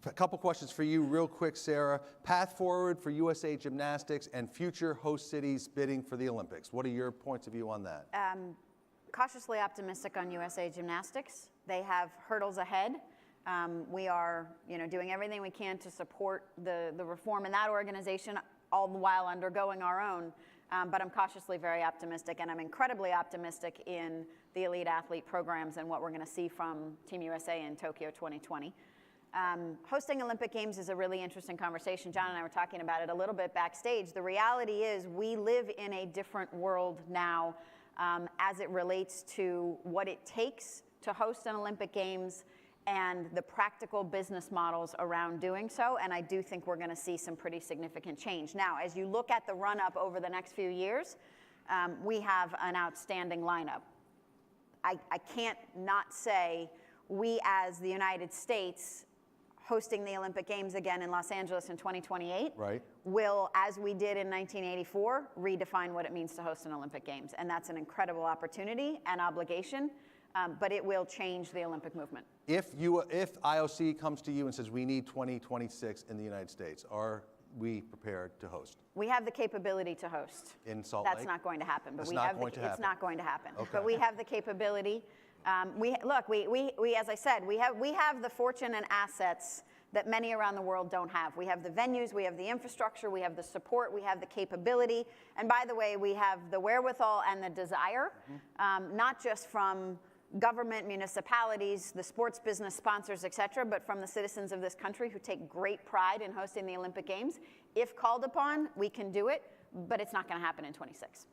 A couple questions for you real quick, Sarah. Path forward for USA Gymnastics and future host cities bidding for the Olympics. What are your points of view on that? Cautiously optimistic on USA Gymnastics. They have hurdles ahead. We are, doing everything we can to support the reform in that organization, all the while undergoing our own. But I'm cautiously very optimistic, and I'm incredibly optimistic in the elite athlete programs and what we're going to see from Team USA in Tokyo 2020. Hosting Olympic Games is a really interesting conversation. John and I were talking about it a little bit backstage. The reality is we live in a different world now as it relates to what it takes to host an Olympic Games and the practical business models around doing so, and I do think we're going to see some pretty significant change. Now, as you look at the run-up over the next few years, we have an outstanding lineup. I can't not say we as the United States hosting the Olympic Games again in Los Angeles in 2028 will, as we did in 1984, redefine what it means to host an Olympic Games. And that's an incredible opportunity and obligation, but it will change the Olympic movement. If IOC comes to you and says we need 2026 in the United States, are we prepared to host? We have the capability to host. In Salt Lake? That's not going to happen. But it's not going to happen. It's not going to happen. Okay. But we have the capability. We as I said, we have the fortune and assets that many around the world don't have. We have the venues, we have the infrastructure, we have the support, we have the capability, and by the way, we have the wherewithal and the desire, not just from government, municipalities, the sports business sponsors, et cetera, but from the citizens of this country who take great pride in hosting the Olympic Games. If called upon, we can do it, but it's not going to happen in 26.